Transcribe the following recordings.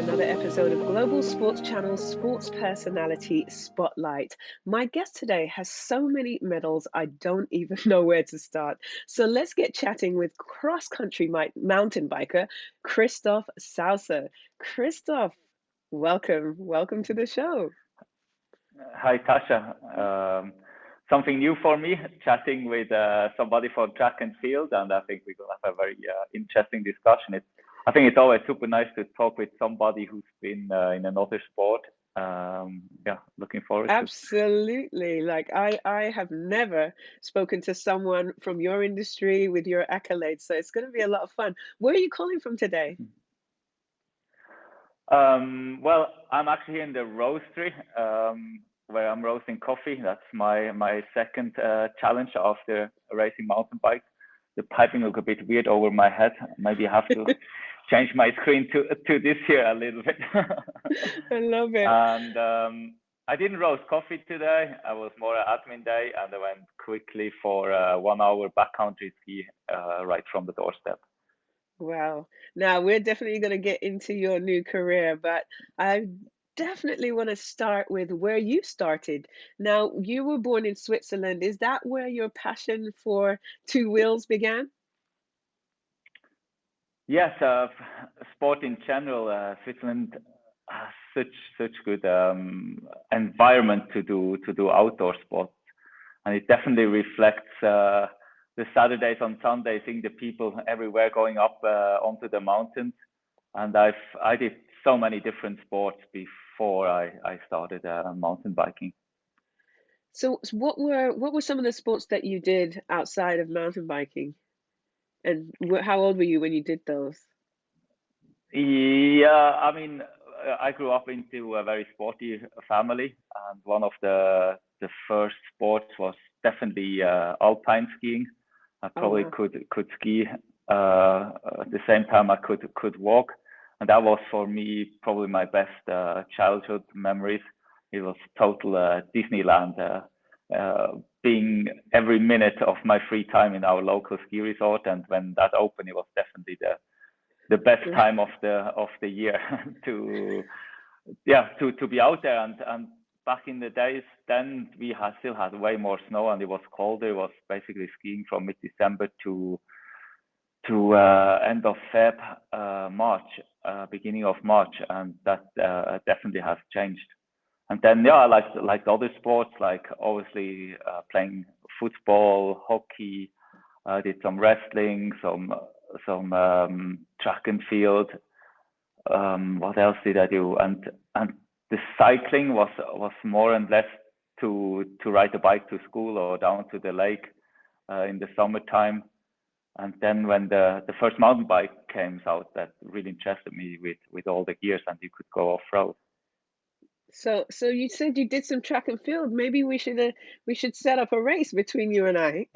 another episode of Global Sports Channel's Sports Personality Spotlight. My guest today has so many medals, I don't even know where to start. So let's get chatting with cross-country mountain biker Christoph Sauser. Christoph, welcome to the show. Hi, Tasha. Something new for me, chatting with somebody from track and field, and I think we're going to have a very interesting discussion. I think it's always super nice to talk with somebody who's been in another sport. Looking forward to. Absolutely. Like I have never spoken to someone from your industry with your accolades, so it's going to be a lot of fun. Where are you calling from today? Well, I'm actually here in the roastery, where I'm roasting coffee. That's my second challenge after racing mountain bikes. The piping look a bit weird over my head. Maybe I have to change my screen to this here a little bit. I love it. And I didn't roast coffee today. I was more an admin day, and I went quickly for a 1 hour backcountry ski right from the doorstep. Wow. Now we're definitely going to get into your new career, but I definitely want to start with where you started. Now, you were born in Switzerland. Is that where your passion for two wheels began? Yes, sport in general. Switzerland has such good environment to do outdoor sports, and it definitely reflects the Saturdays and Sundays, seeing the people everywhere going up onto the mountains. And I did so many different sports before I started mountain biking. So what were some of the sports that you did outside of mountain biking? And how old were you when you did those? Yeah, I mean, I grew up into a very sporty family, and one of the first sports was definitely alpine skiing. I Oh, probably wow. could ski at the same time I could walk, and that was for me probably my best childhood memories. It was total Disneyland. Being every minute of my free time in our local ski resort, and when that opened, it was definitely the best time of the year to be out there. And back in the days, then we still had way more snow, and it was colder. It was basically skiing from mid-December to end of Feb, March, beginning of March, and that definitely has changed. And then I liked other sports, like obviously playing football, hockey. I did some wrestling, some track and field. What else did I do? And the cycling was more and less to ride a bike to school or down to the lake in the summertime. And then when the first mountain bike came out, that really interested me with all the gears, and you could go off road. So you said you did some track and field. Maybe we should set up a race between you and I.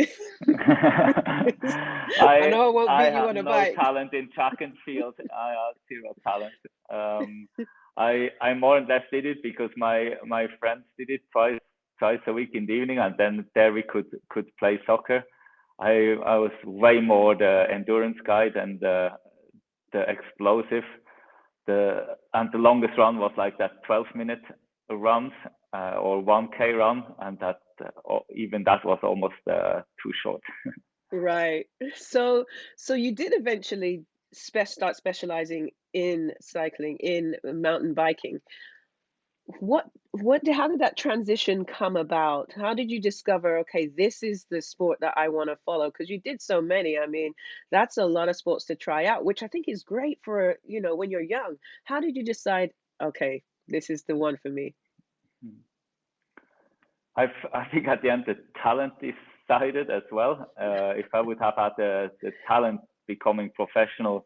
I know I won't I beat you have on a no bike. talent in track and field. I have zero talent. I more or less did it because my friends did it twice a week in the evening, and then there we could play soccer. I was way more the endurance guy than the explosive. The longest run was like that 12-minute runs or 1K run, and that even that was almost too short. Right. So you did eventually start specializing in cycling, in mountain biking. How did that transition come about? How did you discover, okay, this is the sport that I want to follow? Because you did so many. I mean, that's a lot of sports to try out, which I think is great for, when you're young. How did you decide, okay, this is the one for me? I think at the end the talent decided as well. If I would have had the talent becoming professional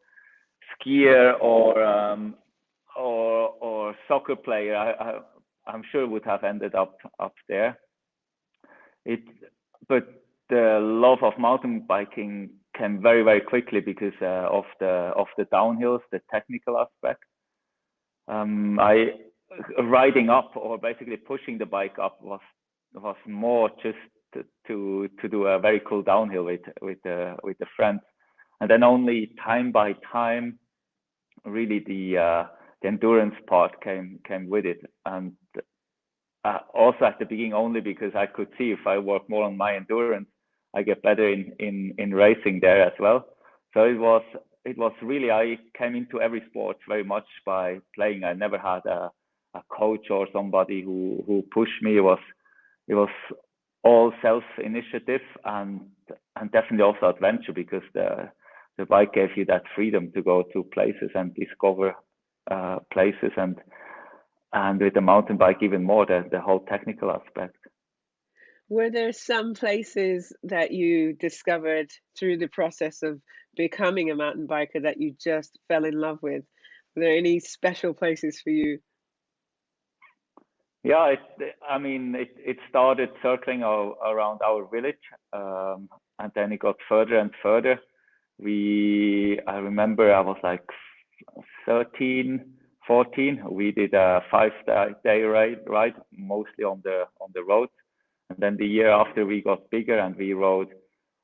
skier or soccer player, I'm sure would have ended up there. It, but the love of mountain biking came very very quickly because of the downhills, the technical aspect. I riding up or basically pushing the bike up was more just to do a very cool downhill with the friends, and then only time by time, really endurance part came with it. And also at the beginning, only because I could see if I work more on my endurance, I get better in racing there as well. So it was really, I came into every sport very much by playing. I never had a coach or somebody who pushed me. It was all self-initiative and definitely also adventure, because the bike gave you that freedom to go to places and discover places, and with the mountain bike even more, the whole technical aspect. Were there some places that you discovered through the process of becoming a mountain biker that you just fell in love with? Were there any special places for you? Yeah, it started circling around our village, and then it got further and further. I remember I was like 13, 14. We did a 5-day ride, mostly on the road. And then the year after, we got bigger and we rode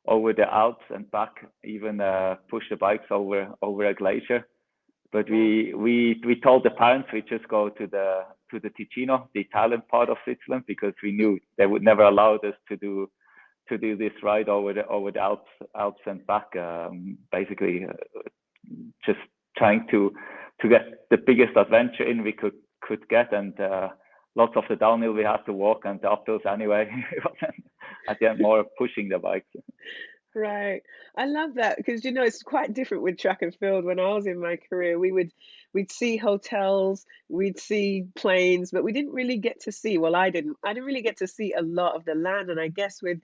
over the Alps and back, even pushed the bikes over a glacier. But we told the parents we just go to the Ticino, the Italian part of Switzerland, because we knew they would never allow us to do this ride over the Alps and back. Basically, just trying to get the biggest adventure in we could get, and lots of the downhill we had to walk, and the uphills anyway. It wasn't at the end more pushing the bikes. Right. I love that because it's quite different with track and field. When I was in my career, we'd see hotels, we'd see planes, but we didn't really get to see, well, I didn't really get to see a lot of the land. And I guess with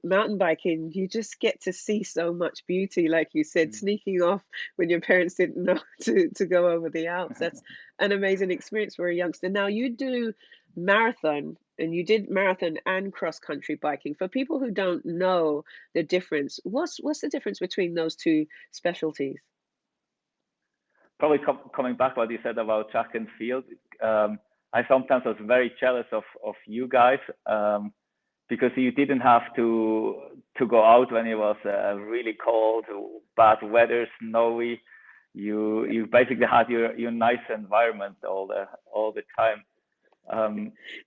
mountain biking, you just get to see so much beauty, like you said, sneaking off when your parents didn't know to go over the Alps. That's an amazing experience for a youngster. Now you do marathon, and you did marathon and cross country biking. For people who don't know the difference, what's the difference between those two specialties? Probably coming back what you said about track and field, I sometimes was very jealous of you guys, because you didn't have to go out when it was really cold, bad weather, snowy. You basically had your nice environment all the time.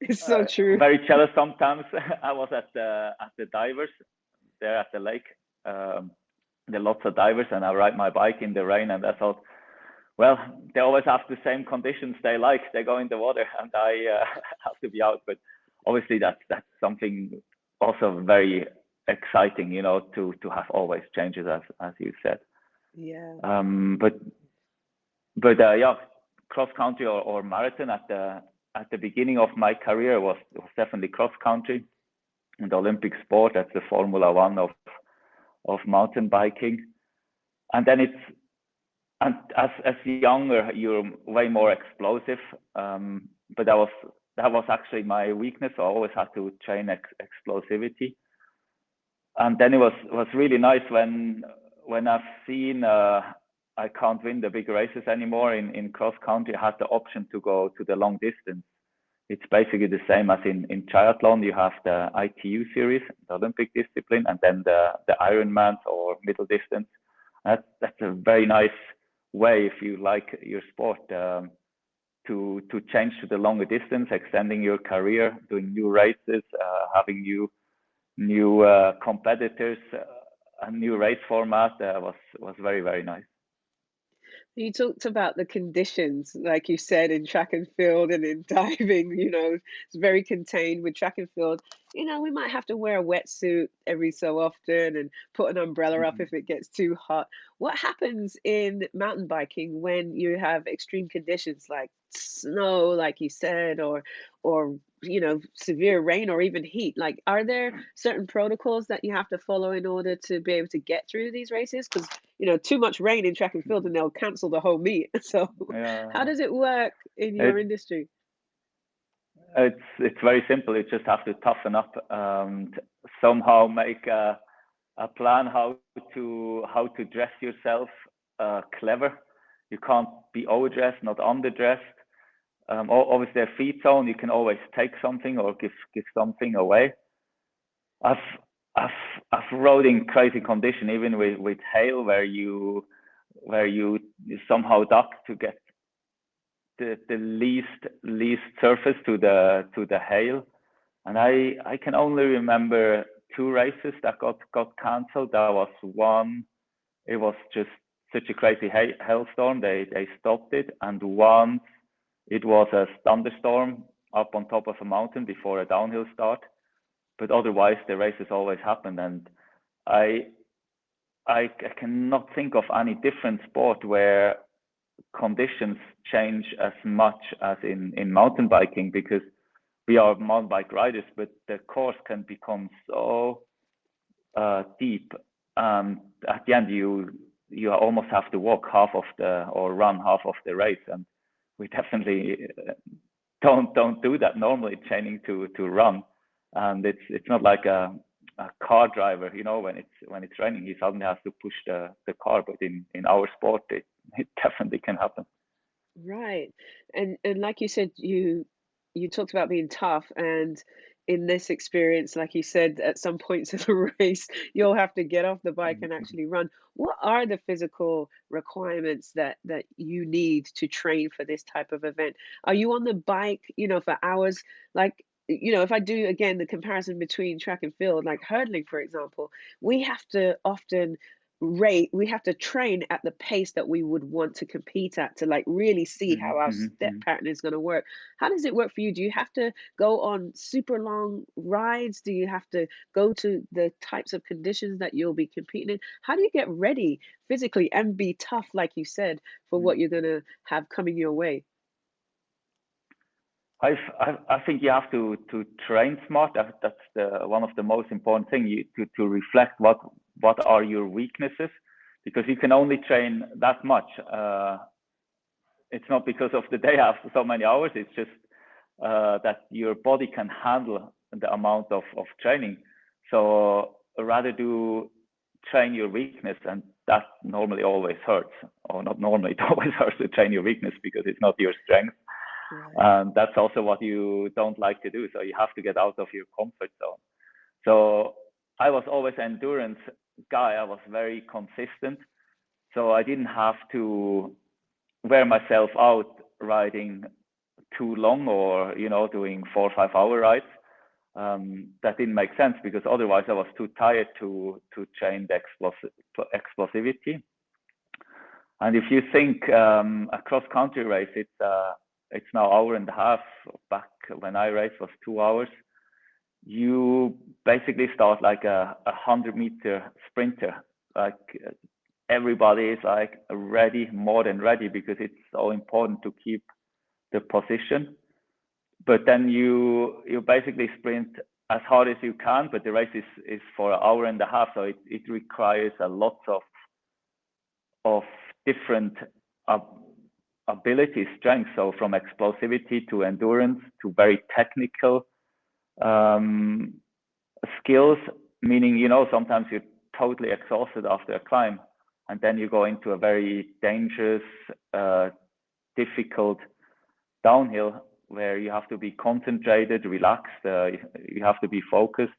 It's so true. Very jealous sometimes. I was at the divers there at the lake. There are lots of divers, and I ride my bike in the rain, and I thought, well, they always have the same conditions they like. They go in the water, and I have to be out. But obviously, that's something also very exciting, to have always changes, as you said. Yeah. But yeah, cross country or marathon at the beginning of my career was definitely cross country, and the Olympic sport. That's the Formula One of mountain biking. And then as younger, you're way more explosive. But that was actually my weakness. So I always had to train explosivity. And then it was really nice when I've seen I can't win the big races anymore in cross country. I had the option to go to the long distance. It's basically the same as in triathlon. You have the ITU series, the Olympic discipline, and then the Ironman or middle distance. That's a very nice way, if you like your sport, to change to the longer distance, extending your career, doing new races, having new competitors, a new race format. Was very, very nice. You talked about the conditions, like you said, in track and field and in diving, it's very contained with track and field. We might have to wear a wetsuit every so often and put an umbrella up if it gets too hot. What happens in mountain biking when you have extreme conditions like snow, like you said, or severe rain or even heat? Like, are there certain protocols that you have to follow in order to be able to get through these races? Because too much rain in track and field and they'll cancel the whole meet. So how does it work in your industry? It's very simple. You just have to toughen up and somehow make a plan how to dress yourself clever. You can't be overdressed, not underdressed. Obviously, a feed zone, you can always take something or give something away. I've rode in crazy condition, even with hail, where you somehow duck to get the least surface to the hail. And I can only remember two races that got cancelled. That was one, it was just such a crazy hailstorm, they stopped it. And once it was a thunderstorm up on top of a mountain before a downhill start. But otherwise, the races always happened. And I cannot think of any different sport where conditions change as much as in mountain biking, because we are mountain bike riders, but the course can become so deep. At the end, you almost have to walk half of or run half of the race, and we definitely don't do that normally, training to run. And it's not like a car driver, when it's raining, he suddenly has to push the car. But in our sport, it definitely can happen. Right. And like you said, you talked about being tough, and in this experience, like you said, at some points of the race, you'll have to get off the bike and Mhm. actually run. What are the physical requirements that you need to train for this type of event? Are you on the bike, for hours? Like, if I do again the comparison between track and field, like hurdling, for example, we have to often we have to train at the pace that we would want to compete at to like really see how Mhm. our Mhm. step Mhm. pattern is going to work. How does it work for you? Do you have to go on super long rides? Do you have to go to the types of conditions that you'll be competing in? How do you get ready physically and be tough, like you said, for what Mhm. you're going to have coming your way? I think you have to train smart. That's one of the most important thing. To reflect what are your weaknesses, because you can only train that much. It's not because of the day after so many hours. It's just that your body can handle the amount of training. So rather do train your weakness, and that normally always hurts, or not normally. It always hurts to train your weakness because it's not your strength. Right. And that's also what you don't like to do. So you have to get out of your comfort zone. So I was always an endurance guy. I was very consistent. So I didn't have to wear myself out riding too long, or, doing 4 or 5 hour rides. That didn't make sense, because otherwise I was too tired to train the explosivity. And if you think a cross country race, it's now hour and a half. Back when I raced was 2 hours. You basically start like a 100-meter sprinter. Like everybody is like ready, more than ready, because it's so important to keep the position. But then you basically sprint as hard as you can, but the race is for an hour and a half, so it requires a lot of different ability, strength. So from explosivity to endurance to very technical um, skills, meaning, sometimes you're totally exhausted after a climb, and then you go into a very dangerous, difficult downhill where you have to be concentrated, relaxed, you have to be focused.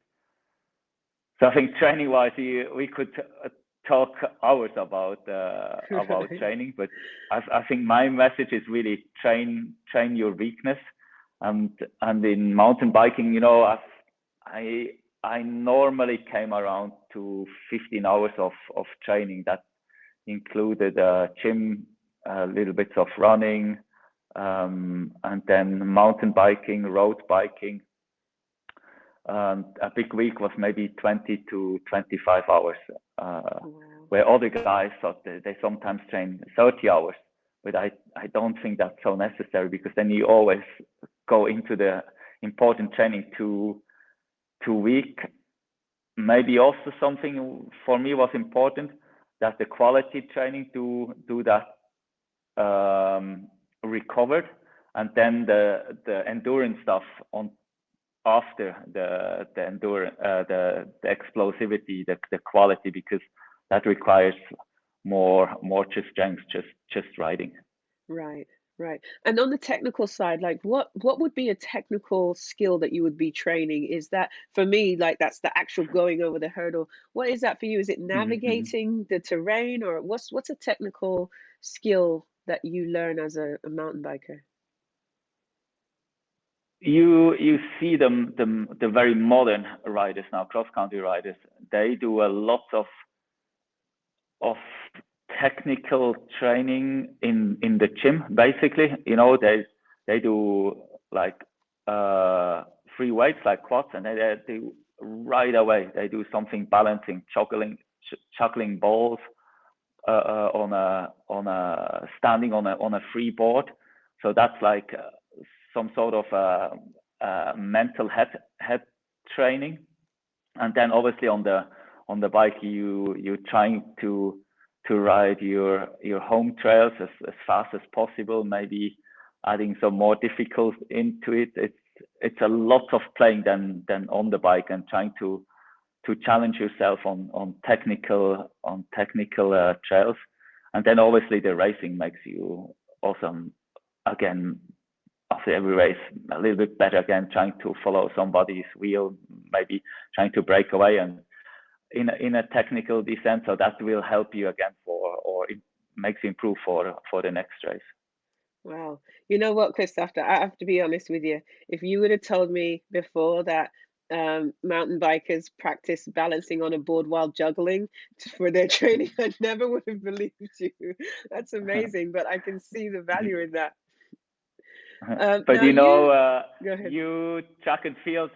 So I think training wise, we could talk hours about Right. training, but I think my message is really train your weakness. And in mountain biking, I I normally came around to 15 hours of training. That included gym, little bits of running, and then mountain biking, road biking. A big week was maybe 20 to 25 hours, Wow. where other guys thought they sometimes train 30 hours. But I don't think that's so necessary, because then you always go into the important training too weak. Maybe also something for me was important, that the quality training do that recovered, and then the endurance stuff on after the endurance, the explosivity, the quality, because that requires more just strength, just riding. Right, right. And on the technical side, like what would be a technical skill that you would be training? Is that for me, like that's the actual going over the hurdle. What is that for you? Is it Mm-hmm. navigating the terrain, or what's a technical skill that you learn as a mountain biker? you see the very modern riders now, cross country riders. They do a lot of technical training in the gym. Basically, they do like free weights like quads, and they do right away. They do something balancing, juggling balls on a standing on a free board. So that's like some sort of mental head training. And then obviously on the bike you're trying to ride your home trails as fast as possible, maybe adding some more difficult into it. It's a lot of playing than on the bike, and trying to challenge yourself on technical trails. And then obviously the racing makes you awesome again after every race, a little bit better again, trying to follow somebody's wheel, maybe trying to break away and in a technical descent. So that will help you again or it makes you improve for the next race. Wow. You know what, Christoph, I have to be honest with you. If you would have told me before that mountain bikers practice balancing on a board while juggling for their training, I never would have believed you. That's amazing, but I can see the value in that. But Now go ahead. you track and field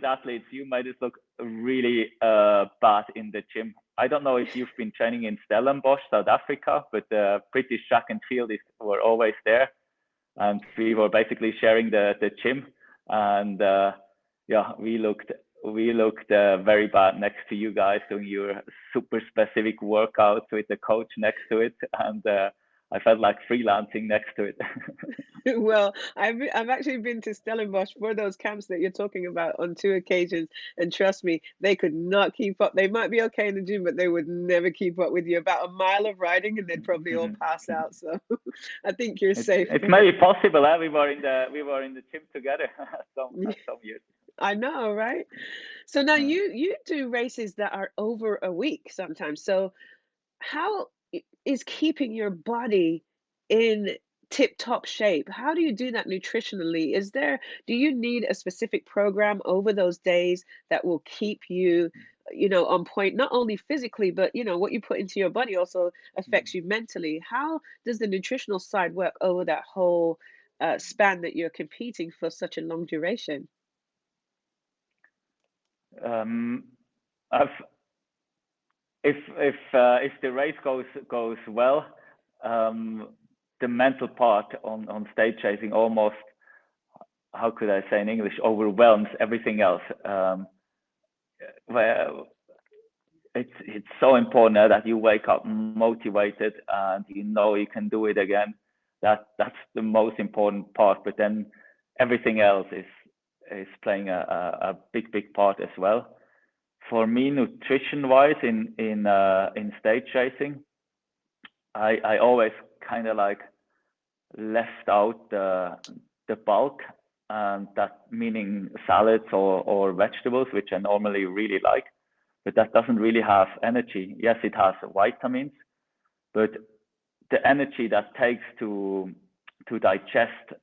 athletes, you made us look really bad in the gym. I don't know if you've been training in Stellenbosch, South Africa, but the British track and field were always there, and we were basically sharing the gym, and we looked very bad next to you guys doing your super specific workouts with the coach next to it, and I felt like freelancing next to it. Well, I've actually been to Stellenbosch for those camps that you're talking about on 2 occasions, and trust me, they could not keep up. They might be okay in the gym, but they would never keep up with you. About a mile of riding, and they'd probably all pass out. So I think you're safe It's there. maybe possible. We were in the gym together some years. I know, right? So now Uh, you do races that are over a week sometimes. So how is keeping your body in tip-top shape? How do you do that nutritionally? Do you need a specific program over those days that will keep you, on point, not only physically, but what you put into your body also affects you mentally. How does the nutritional side work over that whole span that you're competing for such a long duration? um, I've, if the race goes well, the mental part on stage chasing almost, how could I say in English, overwhelms everything else. Well, it's so important that you wake up motivated and you can do it again. That's the most important part. But then everything else is playing a big part as well. For me, nutrition wise in stage racing, I always kind of like left out the bulk, and that meaning salads or vegetables, which I normally really like, but that doesn't really have energy. Yes, it has vitamins, but the energy that takes to digest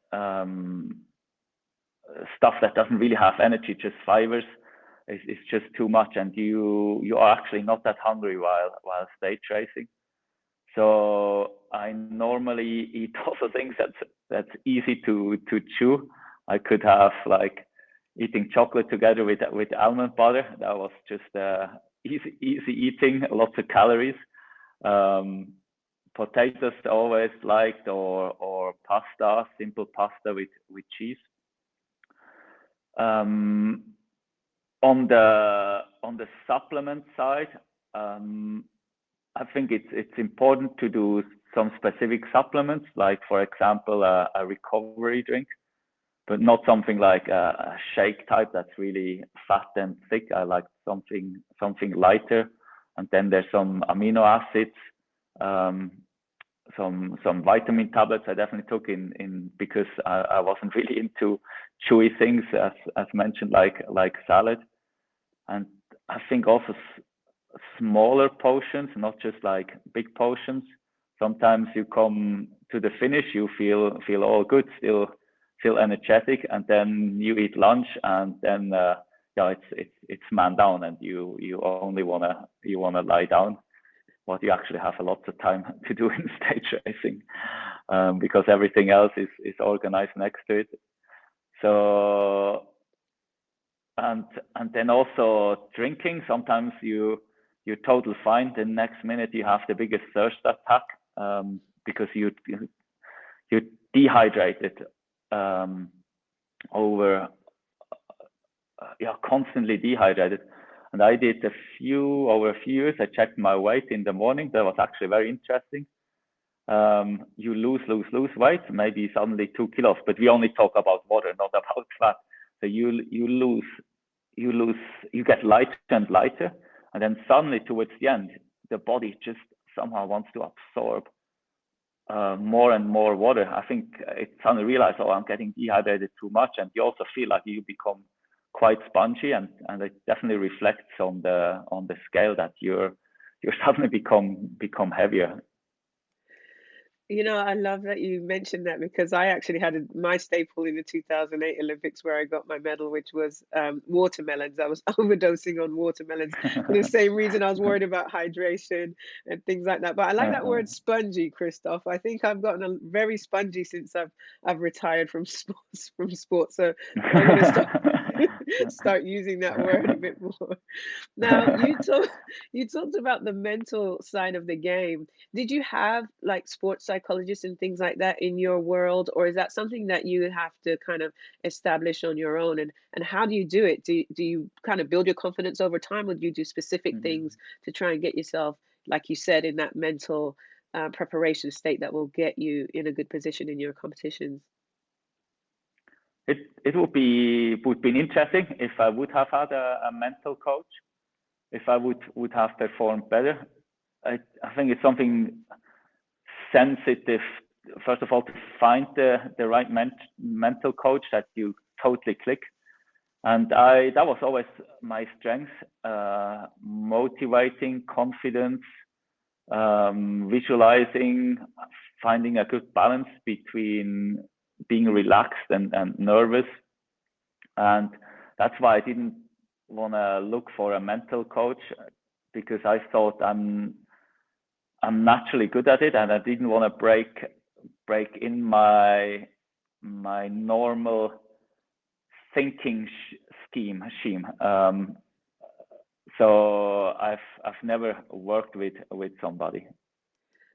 stuff that doesn't really have energy, just fibers, is just too much, and you are actually not that hungry while stage racing. So I normally eat also things that's easy to chew. I could have like eating chocolate together with almond butter. That was just easy eating, lots of calories. Potatoes always liked, or pasta, simple pasta with cheese. On the supplement side, I think it's important to do some specific supplements, like for example a recovery drink, but not something like a shake type that's really fat and thick. I like something lighter, and then there's some amino acids, some vitamin tablets I definitely took in because I wasn't really into chewy things as mentioned, like salad. And I think also smaller potions, not just like big potions. Sometimes you come to the finish, you feel all good, still still energetic, and then you eat lunch, and then it's man down, and you only wanna lie down. What you actually have a lot of time to do in stage racing, because everything else is organized next to it. So and then also drinking. Sometimes you're totally fine. The next minute you have the biggest thirst attack, because you're dehydrated, over constantly dehydrated. And I did over a few years. I checked my weight in the morning. That was actually very interesting. You lose weight, maybe suddenly 2 kilos, but we only talk about water, not about fat. So you get lighter and lighter, and then suddenly towards the end, the body just somehow wants to absorb more and more water. I think it suddenly realized, I'm getting dehydrated too much, and you also feel like you become quite spongy, and it definitely reflects on the scale that you're suddenly become heavier. I love that you mentioned that, because I actually had my staple in the 2008 Olympics where I got my medal, which was watermelons. I was overdosing on watermelons for the same reason. I was worried about hydration and things like that. But I like that word spongy, Christoph. I think I've gotten a very spongy since I've retired from sports. So I'm going to start using that word a bit more. Now, you talked about the mental side of the game. Did you have like sports psychologists and things like that in your world, or is that something that you have to kind of establish on your own? And how do you do it? Do you kind of build your confidence over time, or do you do specific things to try and get yourself, like you said, in that mental preparation state that will get you in a good position in your competitions? It would be interesting if I would have had a mental coach, if I would have performed better. I think it's something sensitive, first of all, to find the right mental coach that you totally click. And that was always my strength, motivating, confidence, visualizing, finding a good balance between being relaxed and nervous. And that's why I didn't want to look for a mental coach, because I thought I'm naturally good at it, and I didn't want to break in my normal thinking scheme. So I've never worked with somebody.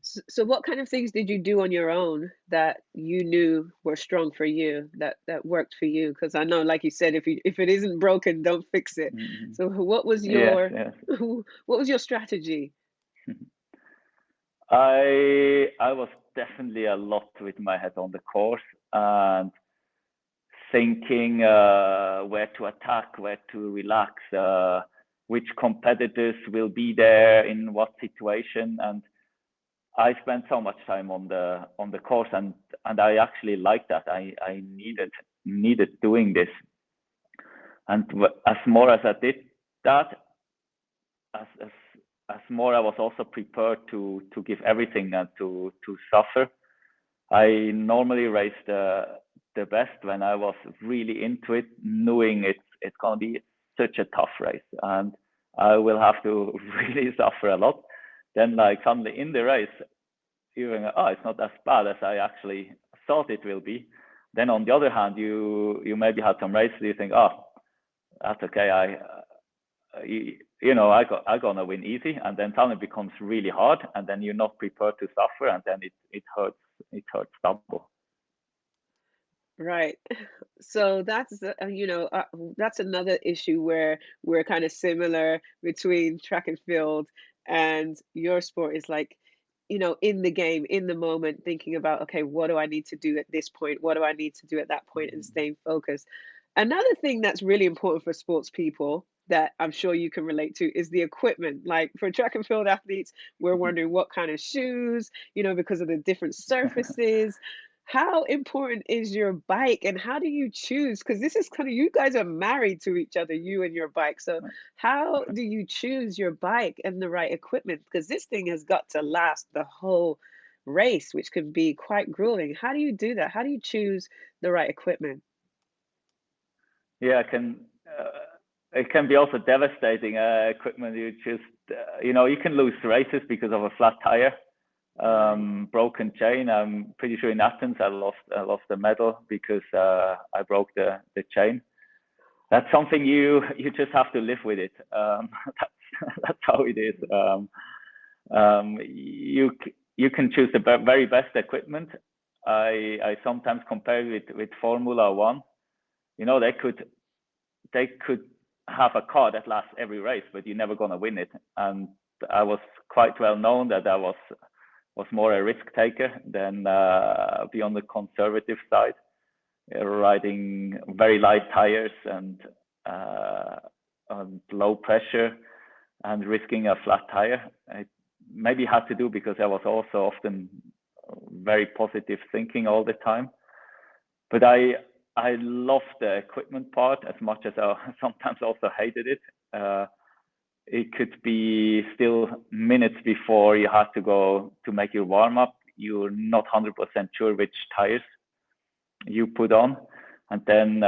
So what kind of things did you do on your own that you knew were strong for you, that worked for you? Because I know, like you said, if it isn't broken, don't fix it. Mm-hmm. So what was Yes. what was your strategy? I was definitely a lot with my head on the course, and thinking where to attack, where to relax, which competitors will be there in what situation. And I spent so much time on the course, and I actually liked that. I needed doing this, and as more as I did that, as more I was also prepared to give everything and to suffer. I normally race the best when I was really into it, knowing it's gonna be such a tough race, and I will have to really suffer a lot. Then, like, suddenly in the race, you're going, it's not as bad as I actually thought it will be. Then on the other hand, you maybe had some races you think, that's okay. I gonna win easy, and then suddenly it becomes really hard, and then you're not prepared to suffer, and then it hurts. It hurts double. Right. So that's another issue where we're kind of similar between track and field, and your sport is like, in the game, in the moment, thinking about, okay, what do I need to do at this point? What do I need to do at that point, and staying focused. Another thing that's really important for sports people that I'm sure you can relate to is the equipment. Like for track and field athletes, we're wondering what kind of shoes, because of the different surfaces. How important is your bike, and how do you choose? Because this is kind of, you guys are married to each other, you and your bike. So how do you choose your bike and the right equipment? Because this thing has got to last the whole race, which could be quite grueling. How do you do that? How do you choose the right equipment? Yeah, it can be also devastating. Equipment, you just you can lose races because of a flat tire, Right. broken chain. I'm pretty sure in Athens I lost the medal because I broke the chain. That's something you just have to live with it. That's how it is. You can choose the very best equipment. I sometimes compare with Formula One. They could have a car that lasts every race, but you're never gonna win it. And I was quite well known that I was more a risk taker than be on the conservative side, riding very light tires uh, and low pressure and risking a flat tire. It maybe had to do because I was also often very positive thinking all the time. But I love the equipment part as much as I sometimes also hated it. It could be still minutes before you have to go to make your warm up. You're not 100% sure which tires you put on. And then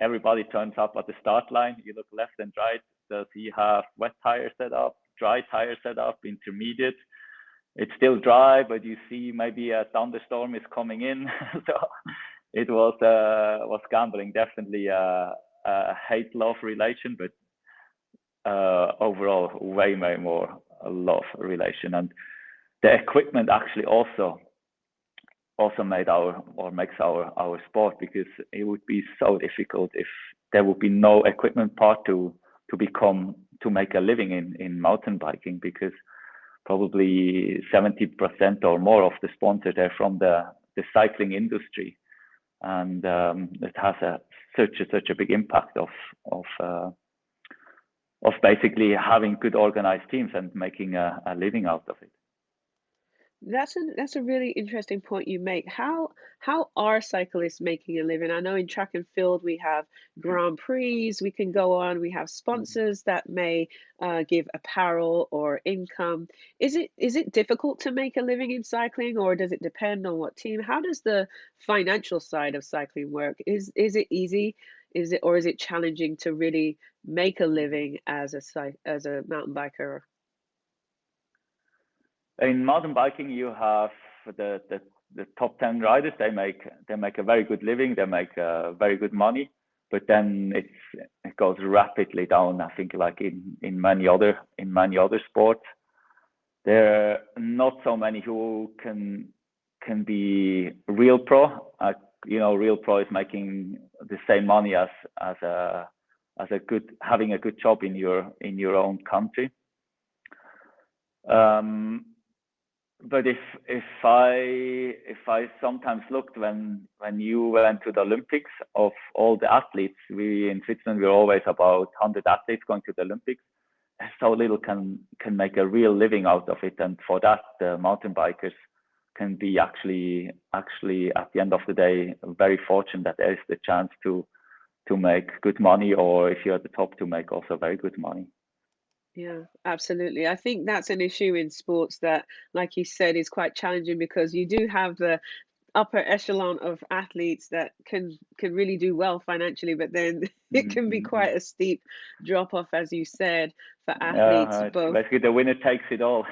everybody turns up at the start line. You look left and right. Does he have wet tires set up, dry tires set up, intermediate? It's still dry, but you see maybe a thunderstorm is coming in. So it was gambling, definitely a hate-love relation, but overall way more a love relation. And the equipment actually also made makes our sport, because it would be so difficult if there would be no equipment part to make a living in mountain biking, because probably 70% or more of the sponsors are from the cycling industry, and it has such a big impact of basically having good organized teams and making a living out of it. That's a really interesting point you make. How are cyclists making a living? I know in track and field we have Grand Prix, we can go on, we have sponsors that may give apparel or income. Is it difficult to make a living in cycling, or does it depend on what team? How does the financial side of cycling work? Is it easy? Is it challenging to really make a living as a mountain biker? In mountain biking, you have the top 10 riders. They make a very good living. They make very good money, but then it goes rapidly down. I think like in many other sports, there are not so many who can be real pro. Real pro is making the same money as a good having a good job in your own country. Um, but if I sometimes looked when you went to the Olympics, of all the athletes, we in Switzerland, we're always about 100 athletes going to the Olympics. So little can make a real living out of it, and for that the mountain bikers can be actually at the end of the day very fortunate that there is the chance to make good money, or if you're at the top, to make also very good money. Yeah, absolutely. I think that's an issue in sports that, like you said, is quite challenging because you do have the upper echelon of athletes that can really do well financially, but then it can be Mm-hmm. quite a steep drop off, as you said, for athletes It's both. basically the winner takes it all.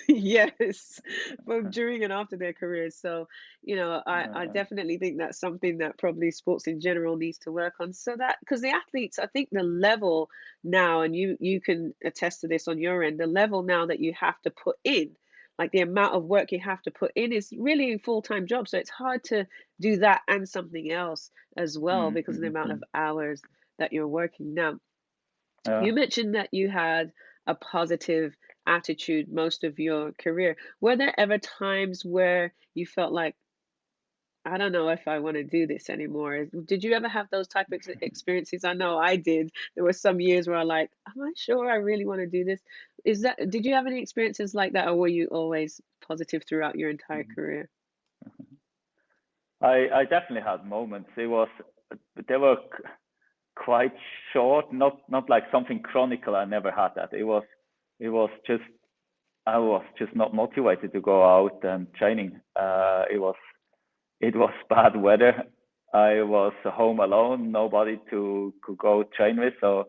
Yes, both during and after their careers. So, I uh, definitely think that's something that probably sports in general needs to work on. So that, because the athletes, I think the level now, and you can attest to this on your end, the level now that you have to put in, like the amount of work you have to put in is really a full-time job. So it's hard to do that and something else as well mm, because of the mm, amount mm. of hours that you're working. Now, Yeah. you mentioned that you had a positive attitude most of your career. Were there ever times where you felt like, I don't know if I want to do this anymore? Did you ever have those type of experiences? I know I did. There were some years where I like, am I sure I really want to do this? Did you have any experiences like that, or were you always positive throughout your entire Mhm. career? I definitely had moments. They were quite short, not like something chronicle. I never had that. It was just I was just not motivated to go out and training. It was bad weather. I was home alone, nobody to could go train with. So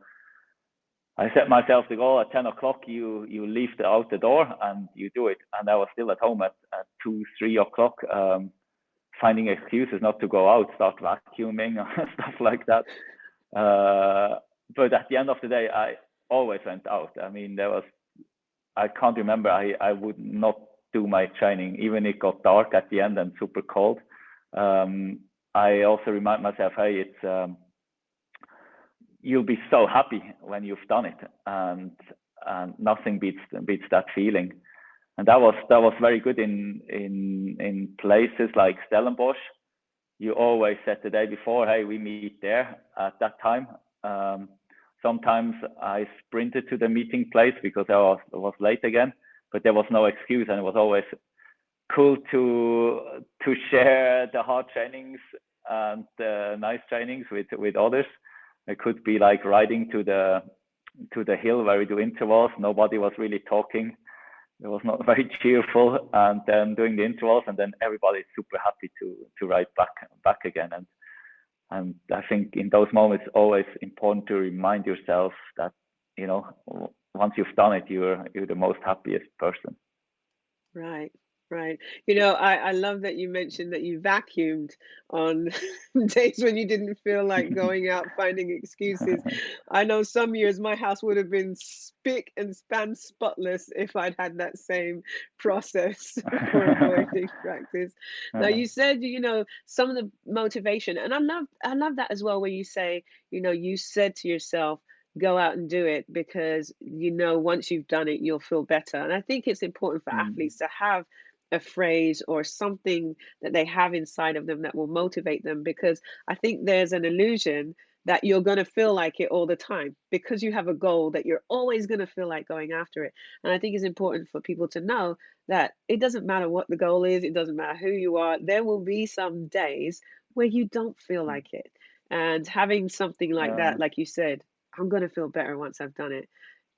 I set myself the goal at 10 o'clock. You leave out the door and you do it. And I was still at home at 2, 3 o'clock, finding excuses not to go out, start vacuuming or stuff like that. But at the end of the day, I always went out. I mean, I can't remember. I would not do my training, even if it got dark at the end and super cold. I also remind myself, hey, you'll be so happy when you've done it, and nothing beats that feeling. And that was very good in places like Stellenbosch. You always said the day before, hey, we meet there at that time. Sometimes I sprinted to the meeting place because I was late again, but there was no excuse, and it was always cool to share the hard trainings and the nice trainings with others. It could be like riding to the hill where we do intervals. Nobody was really talking. It was not very cheerful, and then doing the intervals, and then everybody's super happy to ride back again. And I think in those moments, it's always important to remind yourself that, once you've done it, you're the most happiest person. Right, right. I love that you mentioned that you vacuumed on days when you didn't feel like going out, finding excuses. I know some years my house would have been spick and span spotless if I'd had that same process for avoiding practice. Now, you said, some of the motivation, and I love that as well, where you say, you said to yourself, go out and do it because once you've done it you'll feel better. And I think it's important for athletes to have a phrase or something that they have inside of them that will motivate them, because I think there's an illusion that you're going to feel like it all the time because you have a goal, that you're always going to feel like going after it. And I think it's important for people to know that it doesn't matter what the goal is, it doesn't matter who you are, there will be some days where you don't feel like it. And having something like that, like you said, I'm going to feel better once I've done it,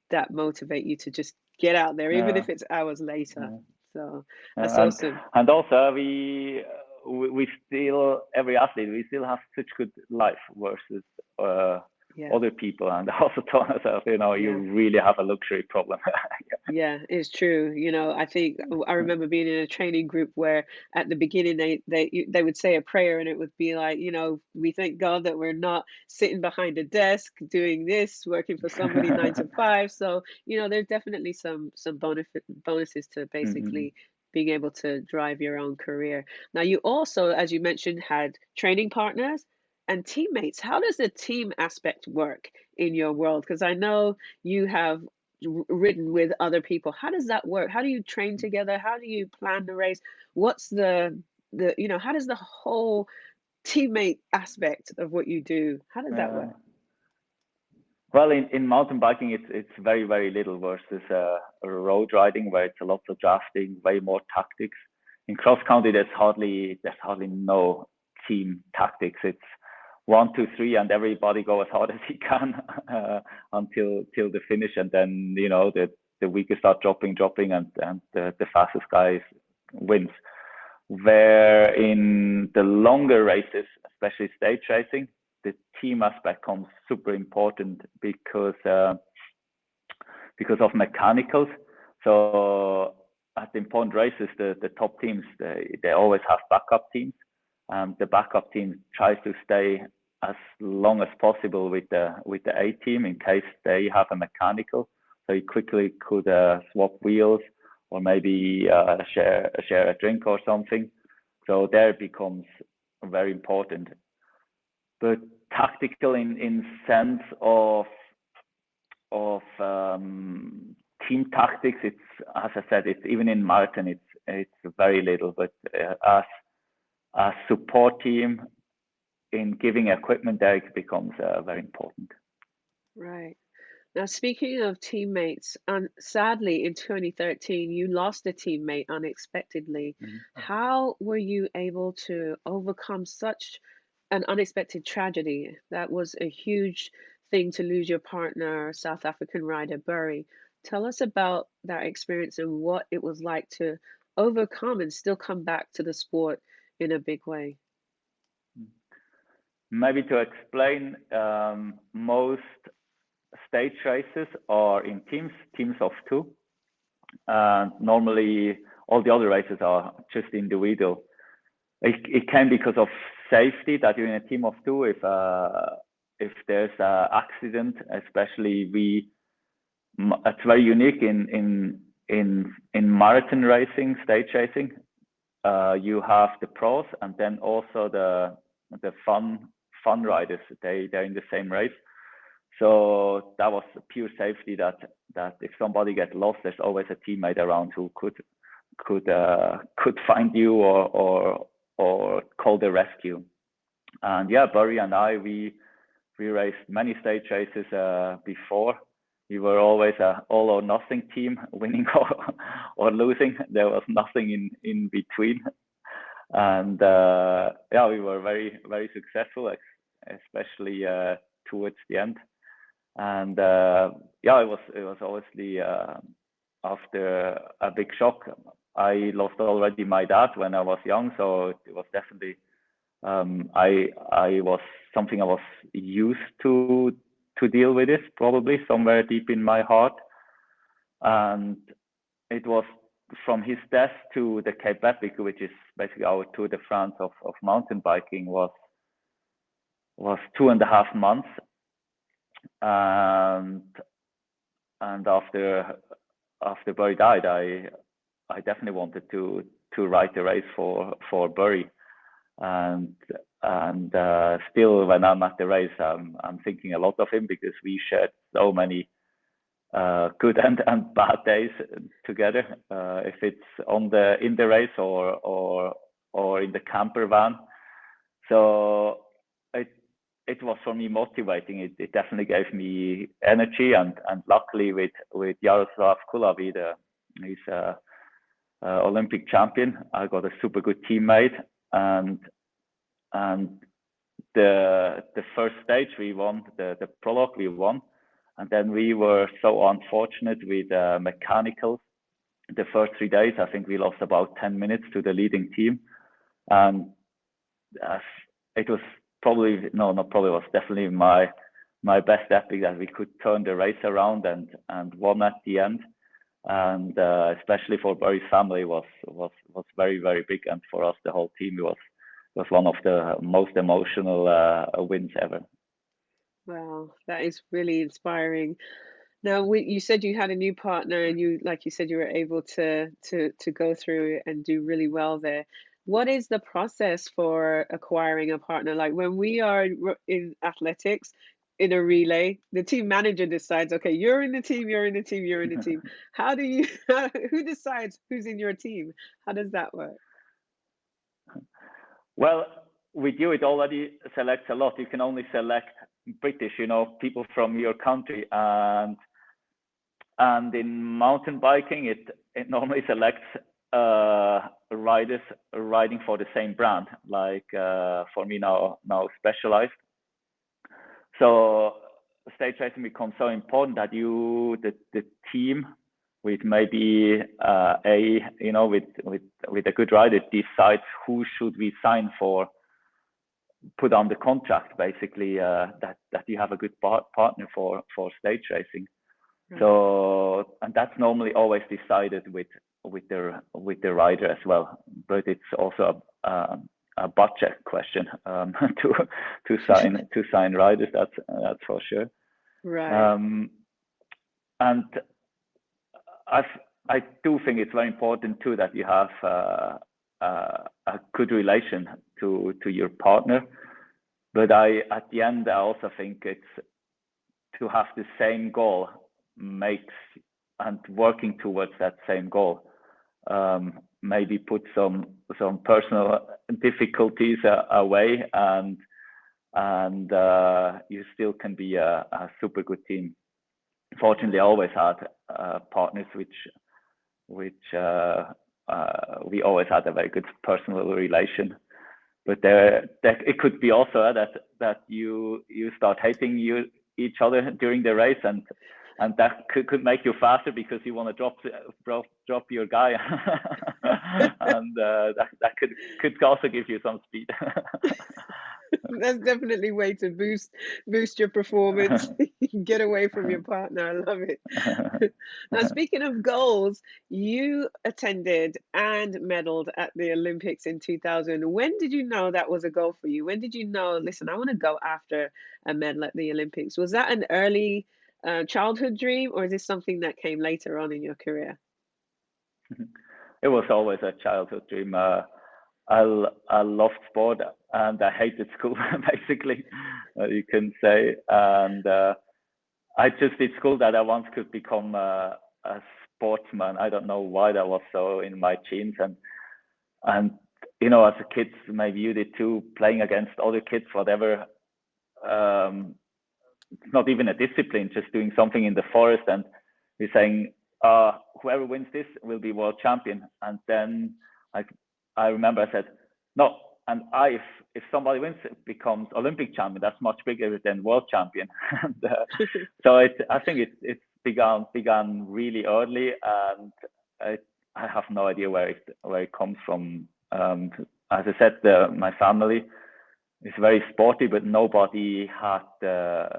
that motivate you to just get out there, even if it's hours later. So that's awesome. And also we still, every athlete, we still have such good life versus other people. And I also told myself, you really have a luxury problem. Yeah, it's true. I think I remember being in a training group where at the beginning they would say a prayer, and it would be like, we thank God that we're not sitting behind a desk doing this, working for somebody 9 to 5. So, there's definitely some bonuses to basically being able to drive your own career. Now, you also, as you mentioned, had training partners and teammates. How does the team aspect work in your world? Because I know you have ridden with other people. How does that work? How do you train together? How do you plan the race? What's the how does the whole teammate aspect of what you do, how does that work? Well, in mountain biking, it's very, very little versus road riding, where it's a lot of drafting, way more tactics. In cross country, there's hardly no team tactics. It's 1, 2, 3, and everybody go as hard as he can until the finish, and then the weakest start dropping, and the fastest guy wins. Where in the longer races, especially stage racing, the team aspect comes super important because of mechanicals. So at the important races, the top teams they always have backup teams. The backup team tries to stay as long as possible with the A team in case they have a mechanical. So you quickly could swap wheels or maybe share a drink or something. So there it becomes very important. But tactical in sense of team tactics, it's, as I said, it's even in marathon, it's very little. But as a support team in giving equipment, there it becomes very important. Right. Now, speaking of teammates, sadly in 2013, you lost a teammate unexpectedly. How were you able to overcome such an unexpected tragedy? That was a huge thing to lose your partner, South African rider Burry. Tell us about that experience and what it was like to overcome and still come back to the sport in a big way. Maybe to explain, most stage races are in teams of two. Normally, all the other races are just individual. It can because of safety that you're in a team of two. If there's an accident, especially it's very unique in marathon racing, stage racing. You have the pros and then also the fun riders. They're in the same race. So that was pure safety. That if somebody gets lost, there's always a teammate around who could find you or call the rescue. And yeah, Burry and I, we raced many stage races before. We were always a all or nothing team, winning or losing. There was nothing in between. And yeah, we were very, very successful, especially towards the end. And yeah, it was obviously after a big shock. I lost already my dad when I was young, so it was definitely I was something I was used to deal with it, probably somewhere deep in my heart. And it was from his death to the Cape Epic, which is basically our Tour de France of mountain biking, was 2.5 months. And after Burry died, I definitely wanted to ride the race for Burry. And still when I'm at the race, I'm thinking a lot of him because we shared so many good and bad days together. If it's in the race or in the camper van. So it was for me motivating. It definitely gave me energy, and luckily with Jaroslav Kulhavy, he's a Olympic champion. I got a super good teammate, and the first stage we won, the prologue we won, and then we were so unfortunate with mechanicals. The first 3 days, I think we lost about 10 minutes to the leading team, and it was probably was definitely my best epic that we could turn the race around and won at the end. And especially for Burry's family was very, very big, and for us the whole team was one of the most emotional wins ever. Wow, that is really inspiring. Now, you said you had a new partner, and like you said, you were able to go through it and do really well there. What is the process for acquiring a partner? Like when we are in athletics, in a relay, the team manager decides, okay, you're in the team, you're in the team, you're in the team. How do you, who decides who's in your team? How does that work? Well, with you, it already selects a lot. You can only select British, people from your country, and in mountain biking, it normally selects riders riding for the same brand. Like for me now Specialized. So stage racing becomes so important that the team with maybe with a good rider decides who should we sign for, put on the contract basically, that you have a good partner for stage racing. Right. So, and that's normally always decided with the rider as well, but it's also a budget question to sign riders. That's for sure. Right. And I do think it's very important too that you have a good relation to your partner. But at the end, I also think it's to have the same goal and working towards that same goal. Maybe put some personal difficulties away, and you still can be a super good team. Fortunately, I always had partners which we always had a very good personal relation. But it could be also that you start hating each other during the race, and and that could make you faster because you want to drop your guy, and that could also give you some speed. That's definitely a way to boost your performance. Get away from your partner. I love it. Now, speaking of goals, you attended and medaled at the Olympics in 2000. When did you know that was a goal for you? When did you know, listen, I want to go after a medal at the Olympics? Was that an early childhood dream, or is this something that came later on in your career? It was always a childhood dream. I loved sport and I hated school, basically, you can say. And I just did school that I once could become a sportsman. I don't know why that was so in my genes. And you know, as a kid, maybe you did too, playing against other kids, whatever. It's not even a discipline, just doing something in the forest, and we're saying, whoever wins this will be world champion. And then I remember I said, no, and if somebody wins, it becomes Olympic champion. That's much bigger than world champion. And, so I think it began really early, and I have no idea where it comes from. As I said, my family is very sporty, but nobody had the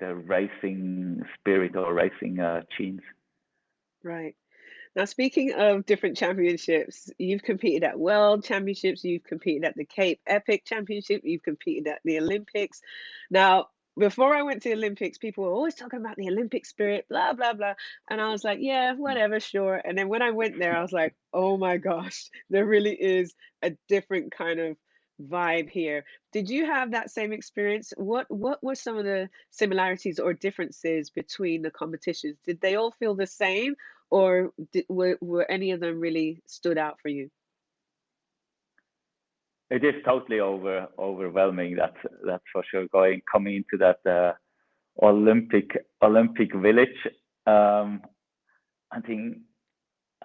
racing spirit or racing genes. Right. Now, speaking of different championships, you've competed at World Championships, you've competed at the Cape Epic Championship, you've competed at the Olympics. Now, before I went to the Olympics, people were always talking about the Olympic spirit, blah, blah, blah. And I was like, yeah, whatever, sure. And then when I went there, I was like, oh my gosh, there really is a different kind of vibe here. Did you have that same experience? What were some of the similarities or differences between the competitions? Did they all feel the same, or were any of them really stood out for you? It is totally overwhelming. That's for sure. Coming into that Olympic village, I think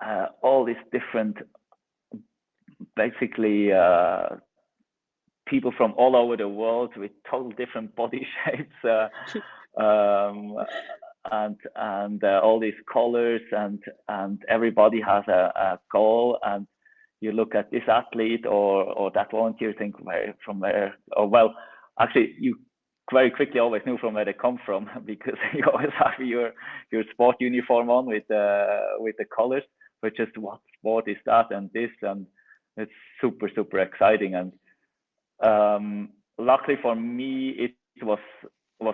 all these different, basically people from all over the world with total different body shapes, and all these colors, and everybody has a goal, and you look at this athlete or that volunteer, think from where, or well, actually you very quickly always knew from where they come from because you always have your sport uniform on with the colors, but just what sport is that and this, and it's super exciting. And luckily for me, it was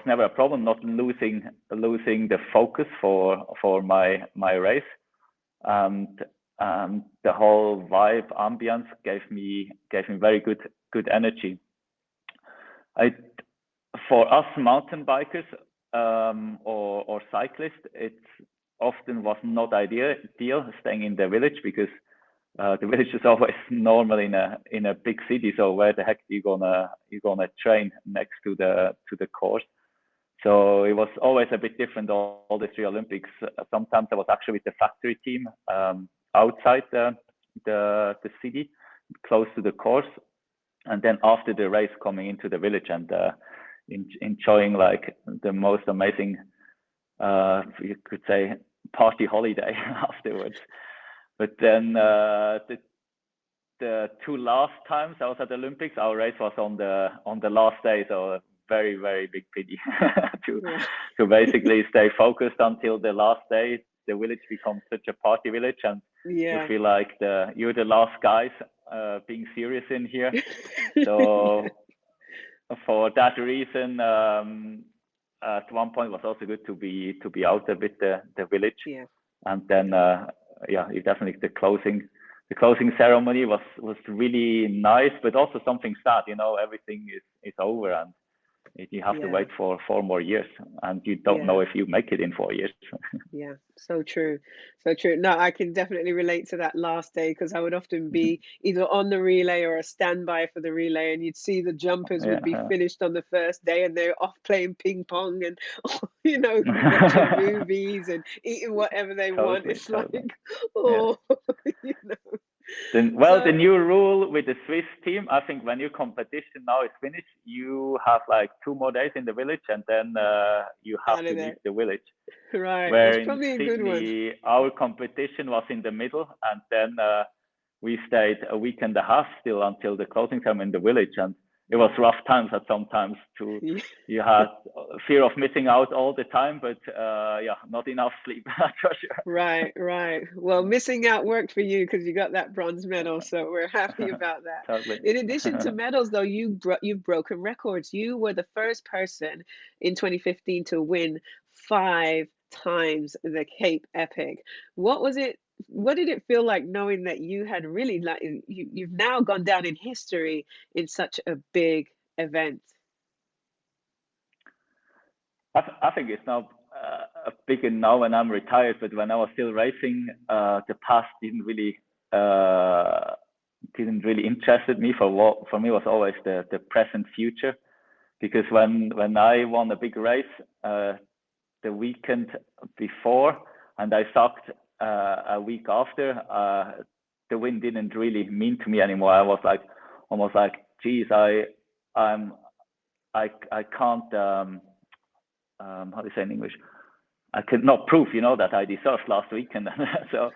never a problem not losing the focus for my race, and the whole vibe ambience gave me very good energy. For us mountain bikers or cyclists, it often was not ideal staying in the village, because the village is always normal in a big city. So where the heck are you gonna train next to the course? So it was always a bit different. All the three Olympics. Sometimes I was actually with the factory team outside the city, close to the course, and then after the race coming into the village and enjoying like the most amazing, you could say, party holiday afterwards. But then the two last times I was at the Olympics, our race was on the last day, so very big pity to basically stay focused until the last day. The village becomes such a party village, and you feel like you're the last guys being serious in here. So for that reason, at one point it was also good to be out a bit the village. And then definitely the closing ceremony was really nice, but also something sad. You know, everything is over, and you have to wait for 4 more years, and you don't know if you make it in 4 years. Yeah, so true. So true. No, I can definitely relate to that last day, because I would often be either on the relay or a standby for the relay, and you'd see the jumpers would be finished on the first day and they're off playing ping pong and, you know, watching movies and eating whatever they want. It's like, oh, you know. The new rule with the Swiss team, I think when your competition now is finished, you have like 2 more days in the village, and then you have to leave the village. Right. where That's in probably a good one. Sydney our competition was in the middle, and then we stayed a week and a half still until the closing time in the village, and it was rough times at sometimes too. Yeah. You had fear of missing out all the time, but yeah, not enough sleep, that's for sure. Right, right. Well, missing out worked for you because you got that bronze medal, so we're happy about that. Totally. In addition to medals, though, you've broken records. You were the first person in 2015 to win 5 times the Cape Epic. What was it? What did it feel like knowing that you had really like you've now gone down in history in such a big event? I think it's now bigger now when I'm retired, but when I was still racing, the past didn't really interested me. For me was always the present future, because when I won a big race the weekend before and I sucked a week after, the win didn't really mean to me anymore. I was like almost like, geez, I'm I can't how do you say in English? I could not prove, that I deserved last weekend. So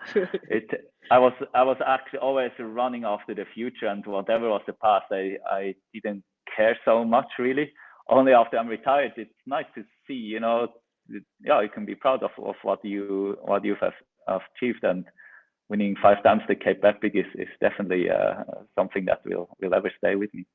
I was actually always running after the future, and whatever was the past, I didn't care so much really. Only after I'm retired, it's nice to see, yeah, you can be proud of what you've achieved, and winning 5 times the Cape Epic is definitely something that will ever stay with me.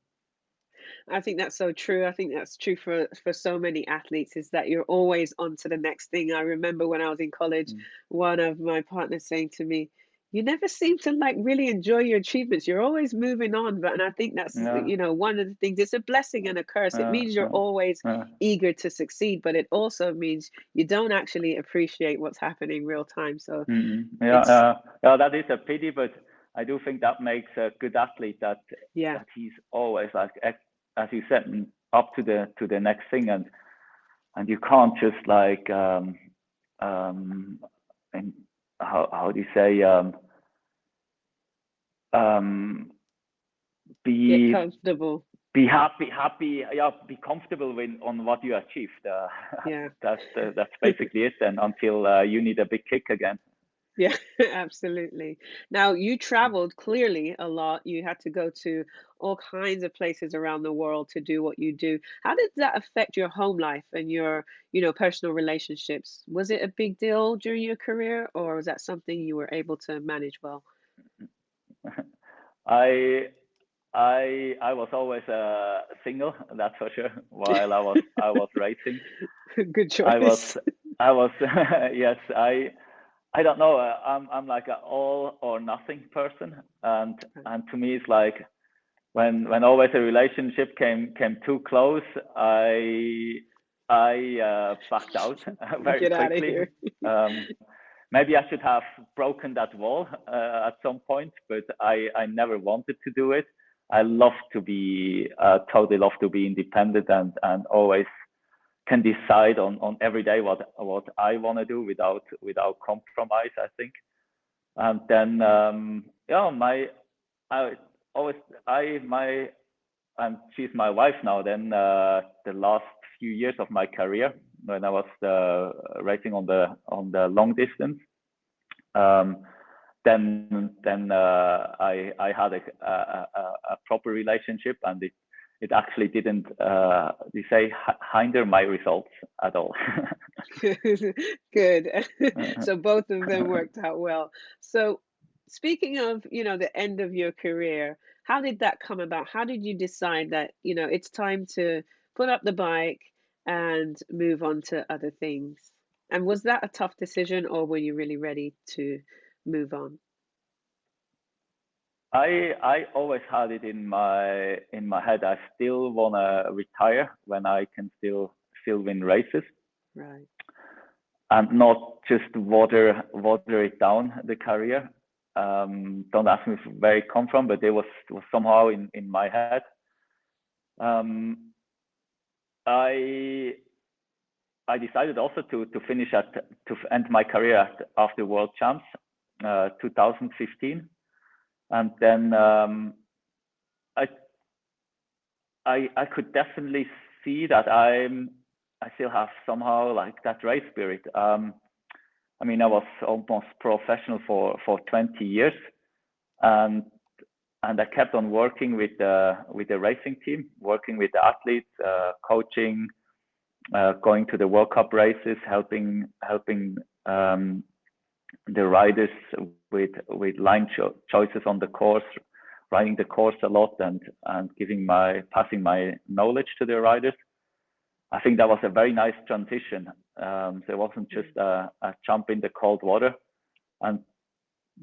I think that's so true. I think that's true for so many athletes is that you're always on to the next thing. I remember when I was in college, one of my partners saying to me, "You never seem to like really enjoy your achievements. You're always moving on." But and I think that's Yeah. one of the things. It's a blessing and a curse. It means you're always uh, eager to succeed, but it also means you don't actually appreciate what's happening real time. So it's Yeah, yeah, that is a pity, but I do think that makes a good athlete, that yeah. he's always like, as you said, up to the next thing, and you can't just like and how do you say um Get be comfortable. happy, yeah, be comfortable on what you achieved. Yeah. That's basically it, then, until you need a big kick again. Yeah, absolutely. Now, you traveled clearly a lot. You had to go to all kinds of places around the world to do what you do. How did that affect your home life and your, personal relationships? Was it a big deal during your career, or was that something you were able to manage well? I I was always single, that's for sure. While I was racing, Good I was choice. I was yes, I don't know. I'm like an all or nothing person, and to me it's like when always a relationship came too close, I backed out very Get out of quickly. here. Um, Maybe I should have broken that wall at some point, but I never wanted to do it. I love to be totally love to be independent, and always can decide on every day what I want to do without compromise, I think. And then yeah, I always I my and she's my wife now. Then the last few years of my career, when I was racing on the long distance, um, then I had a proper relationship, and it actually didn't you say hinder my results at all. Good. So both of them worked out well. So speaking of, the end of your career, how did that come about? How did you decide that, it's time to put up the bike and move on to other things? And was that a tough decision, or were you really ready to move on? I always had it in my head. I still wanna retire when I can still win races, Right. and not just water it down the career. Don't ask me where it come from, but it was somehow in my head. Um, I I decided also to finish to end my career after World Champs, 2015, and then I I could definitely see that still have somehow like that race spirit. I mean, I was almost professional for 20 years, and I kept on working with the racing team, working with the athletes, coaching, going to the World Cup races, helping the riders with line choices on the course, riding the course a lot, and passing my knowledge to the riders. I think that was a very nice transition. So it wasn't just a jump in the cold water, and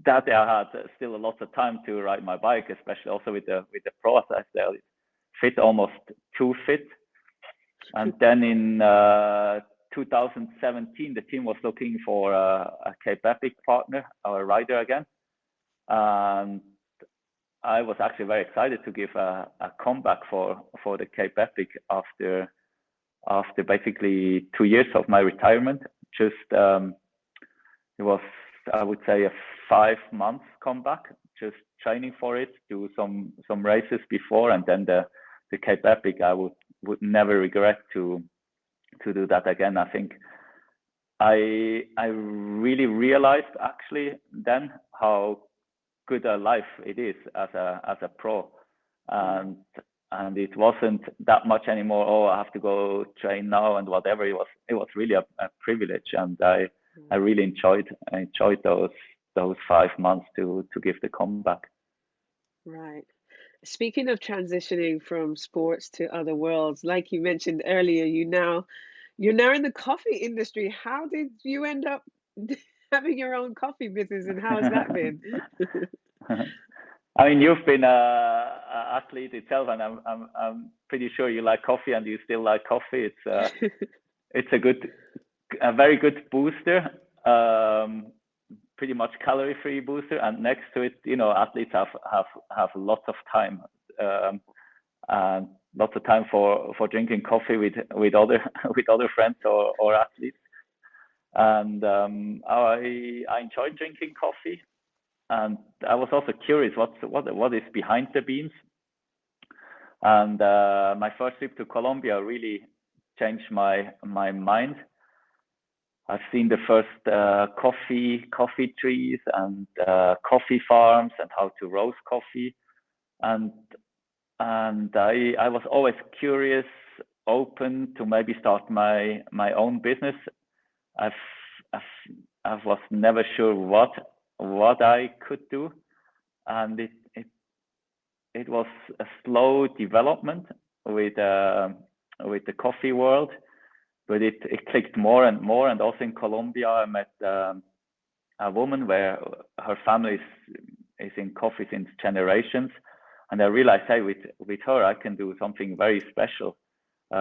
that I had still a lot of time to ride my bike, especially also with the pro, as I said, fit almost too fit. And then in 2017, the team was looking for a Cape Epic partner, or a rider again, and I was actually very excited to give a comeback for the Cape Epic after basically 2 years of my retirement. Just it was, I would say, a 5 months comeback, just training for it, do some races before, and then the Cape Epic. I would never regret to do that again. I think I really realized actually then how good a life it is as a pro, and it wasn't that much anymore. Oh, I have to go train now and whatever. It was really a privilege, and I really enjoyed those 5 months to give the comeback. Right. Speaking of transitioning from sports to other worlds, like you mentioned earlier, you're now in the coffee industry. How did you end up having your own coffee business, and how has that been? I mean, you've been a athlete itself, and I'm pretty sure you like coffee, and you still like coffee. It's a very good booster, pretty much calorie-free booster, and next to it, athletes have lots of time, and lots of time for drinking coffee with other friends or athletes. And I enjoy drinking coffee, and I was also curious what is behind the beans. And my first trip to Colombia really changed my mind. I've seen the first coffee trees and coffee farms, and how to roast coffee, and I was always curious, open to maybe start my own business. I was never sure what I could do, and it was a slow development with the coffee world, but it clicked more and more. And also in Colombia, I met a woman where her family is in coffee since generations, and I realized, hey, with her I can do something very special.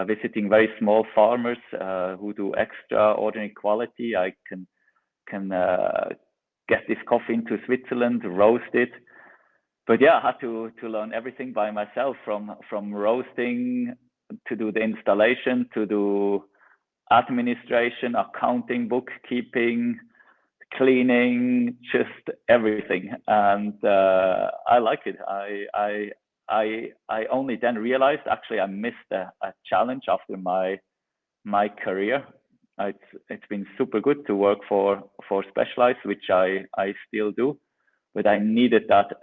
Visiting very small farmers who do extraordinary quality. I can get this coffee into Switzerland, roast it. But yeah, I had to learn everything by myself, from roasting to do the installation, to do administration, accounting, bookkeeping, cleaning, just everything. And I like it. I only then realized actually I missed a challenge after my career. It's been super good to work for Specialized, which I still do, but I needed that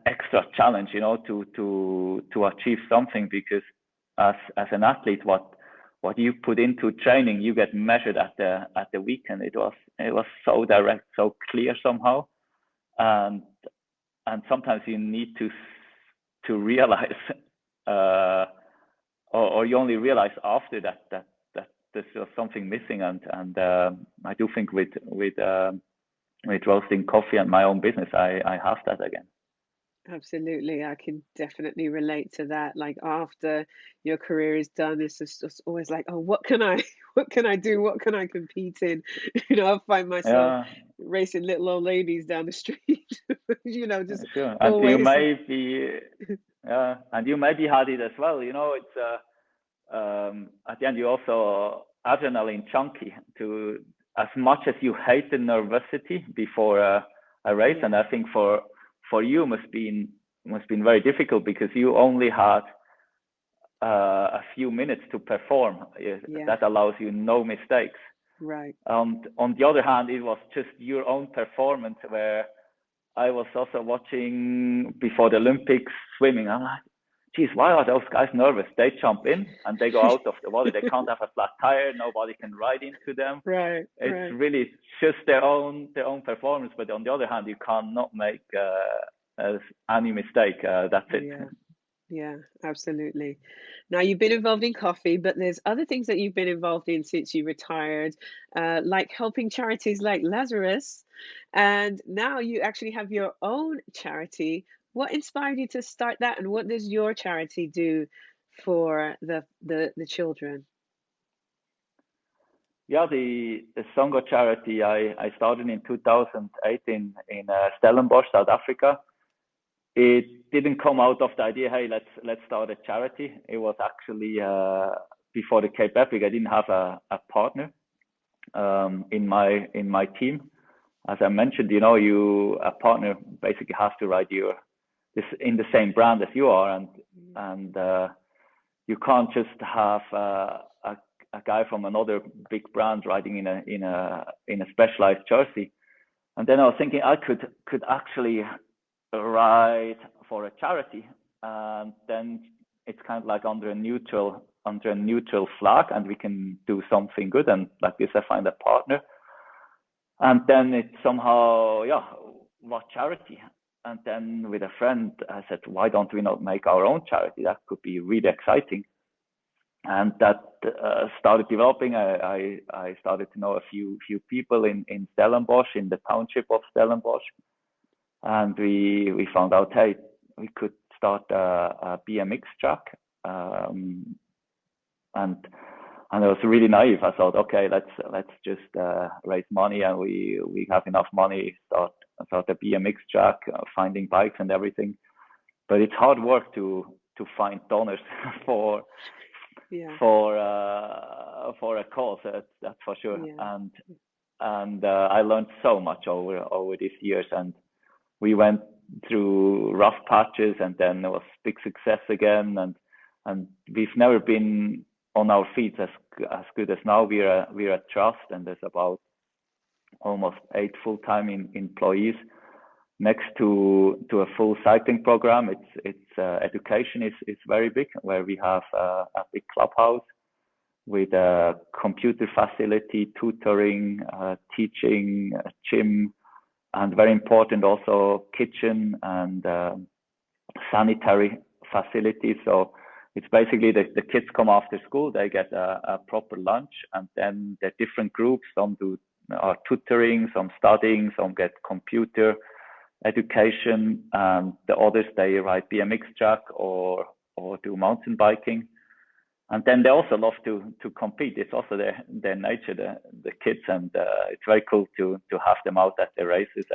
extra challenge, to achieve something, because as an athlete, what you put into training, you get measured at the weekend. It was so direct, so clear somehow, and sometimes you need to realize, or you only realize after that there's something missing. And I do think with roasting coffee and my own business, I have that again. Absolutely. I can definitely relate to that. Like, after your career is done, it's just always like, oh, what can I do? What can I compete in? I find myself racing little old ladies down the street, just sure. always. And you maybe had it as well. It's at the end, you also adrenaline junkie. To as much as you hate the nervosity before a race, and I think for you must been very difficult, because you only had a few minutes to perform. That allows you no mistakes. Right. And on the other hand, it was just your own performance, where I was also watching before the Olympics swimming. I'm like, geez, why are those guys nervous? They jump in and they go out of the water. They can't have a flat tire. Nobody can ride into them. Right. It's really just their own performance. But on the other hand, you cannot make any mistake. That's it. Yeah, absolutely. Now, you've been involved in coffee, but there's other things that you've been involved in since you retired, like helping charities like Lazarus. And now you actually have your own charity. What inspired you to start that, and what does your charity do for the children? Yeah, the Songo charity I started in 2008 in Stellenbosch, South Africa. It didn't come out of the idea, hey, let's start a charity. It was actually before the Cape Epic. I didn't have a partner in my team. As I mentioned, a partner basically has to ride this in the same brand as you are, and you can't just have a guy from another big brand riding in a Specialized jersey. And then I was thinking I could actually ride for a charity, and then it's kind of like under a neutral flag, and we can do something good. And like this, I find a partner, and then it somehow, what charity? And then with a friend, I said, why don't we not make our own charity? That could be really exciting. And that started developing. I started to know a few people in Stellenbosch, in the township of Stellenbosch. And we found out, hey, we could start a BMX track. And I was really naive. I thought, okay, let's just raise money, and we have enough money, start a BMX track, finding bikes and everything. But it's hard work to find donors for a cause. That's for sure. Yeah. And I learned so much over these years, and we went through rough patches, and then there was big success again, and we've never been on our feet as good as now. We're a trust, and there's about almost 8 full-time employees. Next to a full cycling program, it's education is very big, where we have a big clubhouse with a computer facility, tutoring, teaching, a gym, and very important also kitchen and sanitary facilities. So it's basically the kids come after school, they get a proper lunch, and then they're different groups. Some do tutoring, some studying, some get computer education, and the others, they ride BMX track or do mountain biking. And then they also love to compete. It's also their nature, the kids, and it's very cool to have them out at the races,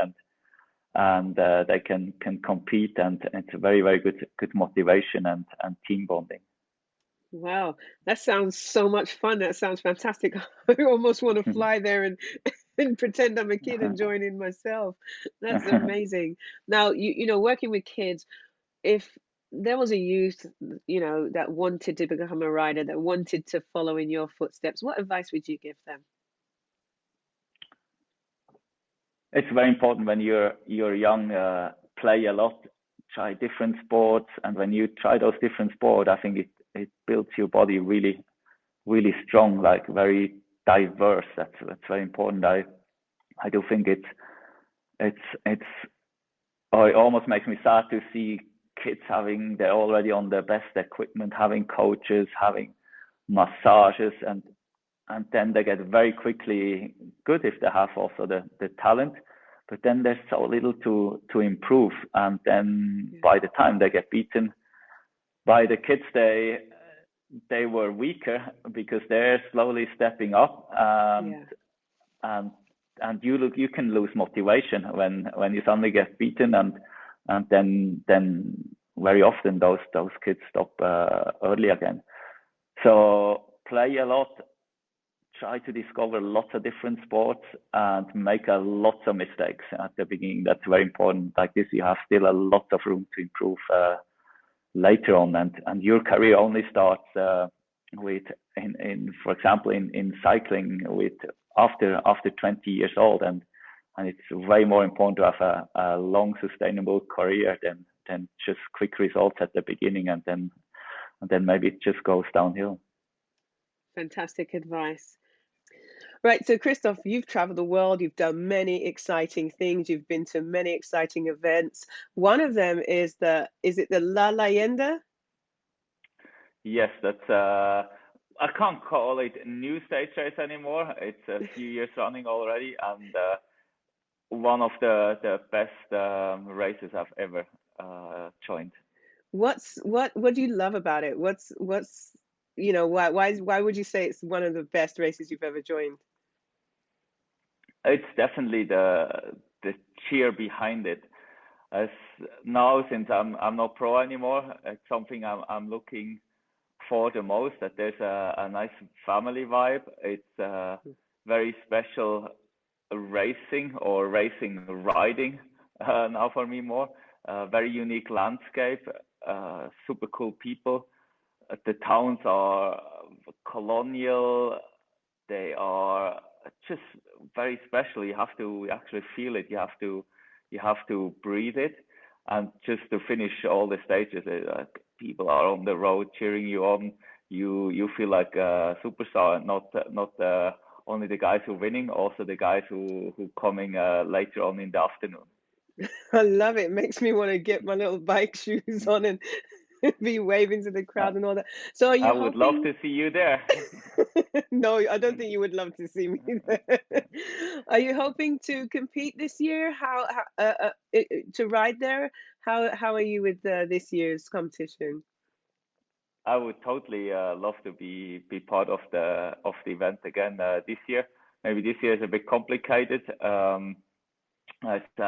and they can compete, and it's a very, very good motivation and team bonding. Wow, that sounds so much fun. That sounds fantastic. I almost want to fly there and pretend I'm a kid and join in myself. That's amazing. Now, working with kids, if there was a youth, that wanted to become a rider, that wanted to follow in your footsteps, what advice would you give them? It's very important when you're young, play a lot, try different sports, and when you try those different sports, I think it builds your body really, really strong, like very diverse. That's very important. I do think it almost makes me sad to see kids they're already on the best equipment, having coaches, having massages, and then they get very quickly good if they have also the talent, but then there's so little to improve, and then by the time they get beaten by the kids they were weaker, because they're slowly stepping up, and you can lose motivation when you suddenly get beaten, and then very often those kids stop early again. So play a lot, try to discover lots of different sports, and make lots of mistakes at the beginning. That's very important. Like this, you have still a lot of room to improve later on, and your career only starts with for example in cycling with after 20 years old, and it's way more important to have a long sustainable career than just quick results at the beginning, and then maybe it just goes downhill. Fantastic advice. Right, so Christoph, you've traveled the world, you've done many exciting things, you've been to many exciting events. One of them is is it the La Leyenda? Yes, that's I can't call it a new stage race anymore. It's a few years running already, and one of the best races I've ever joined. What do you love about it? What's why would you say it's one of the best races you've ever joined? It's definitely the cheer behind it. As now, since I'm not pro anymore, it's something I'm looking for the most. That there's a nice family vibe. It's very special racing or racing riding now for me more. Very unique landscape, super cool people. The towns are colonial. They are just very special. You have to actually feel it. You have to breathe it. And just to finish all the stages, people are on the road cheering you on. You feel like a superstar, not only the guys who are winning, also the guys who coming later on in the afternoon. I love it. Makes me want to get my little bike shoes on and be waving to the crowd and all that. So are you I would love hoping? to see you there. No, I don't think you would love to see me there. Are you hoping to compete this year? To ride there? How are you with this year's competition? I would totally love to be part of the event again this year. Maybe this year is a bit complicated. It's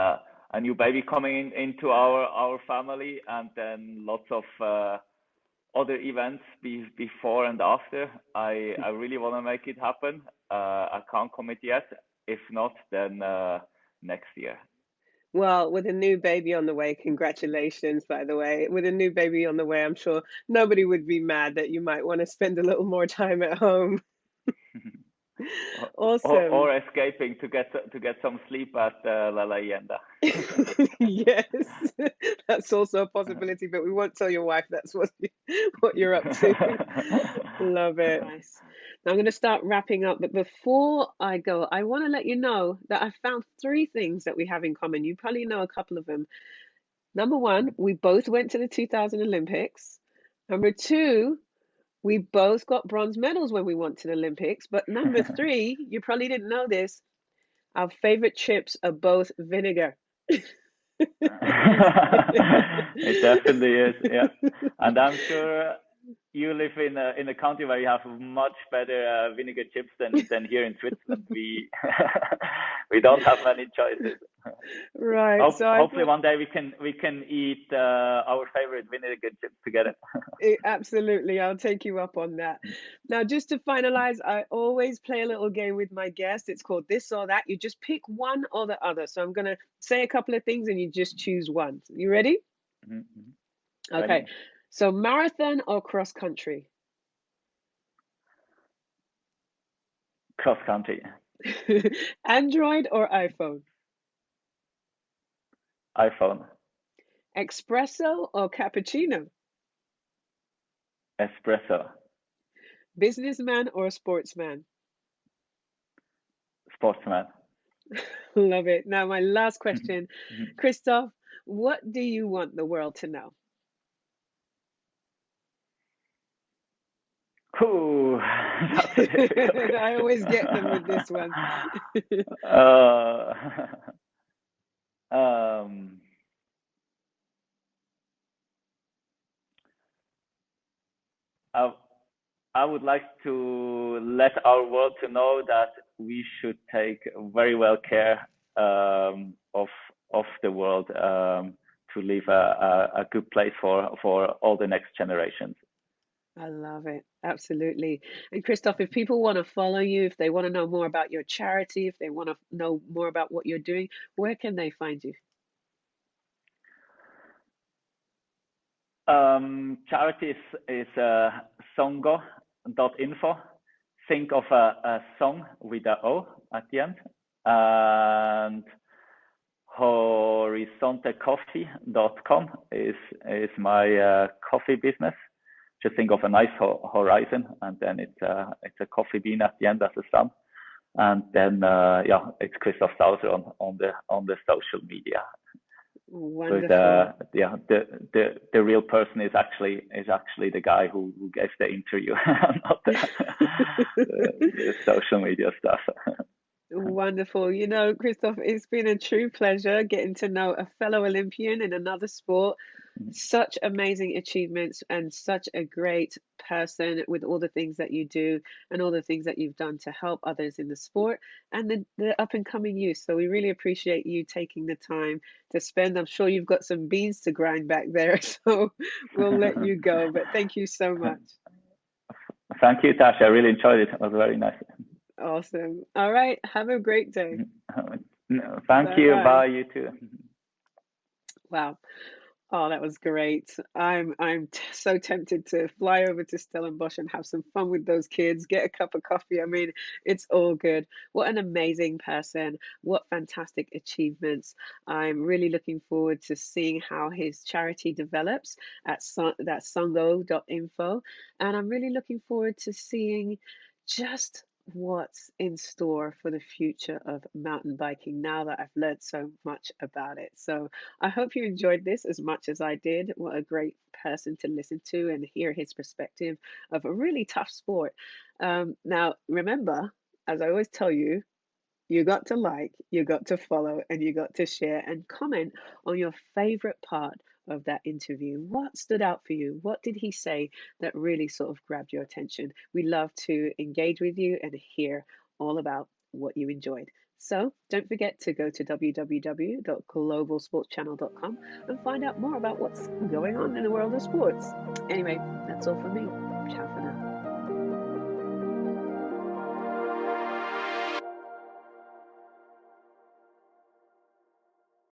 a new baby coming into our family, and then lots of other events before and after. I really want to make it happen. I can't commit yet. If not, then next year. Well, with a new baby on the way, congratulations, by the way. With a new baby on the way, I'm sure nobody would be mad that you might want to spend a little more time at home. Awesome. Or escaping to get some sleep at La Leyenda. Yes, that's also a possibility, but we won't tell your wife that's what you're up to. Love it. Nice. Now I'm going to start wrapping up, but before I go, I want to let you know that I found 3 things that we have in common. You probably know a couple of them. Number 1, we both went to the 2000 Olympics. Number 2, we both got bronze medals when we went to the Olympics. But number 3, you probably didn't know this, our favorite chips are both vinegar. It definitely is, yeah. And I'm sure you live in a country where you have much better vinegar chips than here in Switzerland. We don't have many choices. Right. So hopefully one day we can eat our favorite vinegar chips together. Absolutely, I'll take you up on that. Now, just to finalize, I always play a little game with my guests. It's called This or That. You just pick one or the other. So I'm going to say a couple of things and you just choose one. You ready? Mm-hmm. Okay. Ready. So marathon or cross country? Cross country. Android or iPhone? iPhone. Espresso or cappuccino? Espresso. Businessman or sportsman? Sportsman. Love it. Now, my last question, Christoph, what do you want the world to know? Ooh, that's a difficult question. I always get them with this one. I would like to let our world to know that we should take very well care of the world to leave a good place for all the next generations. I love it. Absolutely. And Christoph, if people want to follow you, if they want to know more about your charity, if they want to know more about what you're doing, where can they find you? Charity is songo.info. Think of a song with a O at the end. And horizontecoffee.com is my coffee business. Just think of a nice horizon, and then it's a coffee bean at the end as a sun. And then it's Christoph Sauser on the social media. Wonderful. But the real person is actually the guy who gave the interview, not the social media stuff. Wonderful. You know, Christoph, it's been a true pleasure getting to know a fellow Olympian in another sport. Such amazing achievements and such a great person with all the things that you do and all the things that you've done to help others in the sport and the up and coming youth. So we really appreciate you taking the time to spend. I'm sure you've got some beans to grind back there, so we'll let you go. But thank you so much. Thank you, Tasha. I really enjoyed it. It was very nice. Awesome. All right. Have a great day. Thank you. Bye. You too. Wow. Oh, that was great. I'm so tempted to fly over to Stellenbosch and have some fun with those kids, get a cup of coffee. I mean, it's all good. What an amazing person. What fantastic achievements. I'm really looking forward to seeing how his charity develops at that songo.info. And I'm really looking forward to seeing just what's in store for the future of mountain biking now that I've learned so much about it. So I hope you enjoyed this as much as I did. What a great person to listen to and hear his perspective of a really tough sport. Now, remember, as I always tell you, you got to like, you got to follow, and you got to share and comment on your favorite part of that interview. What stood out for you? What did he say that really sort of grabbed your attention? We love to engage with you and hear all about what you enjoyed. So don't forget to go to www.globalsportschannel.com and find out more about what's going on in the world of sports. Anyway, that's all from me. Ciao for now.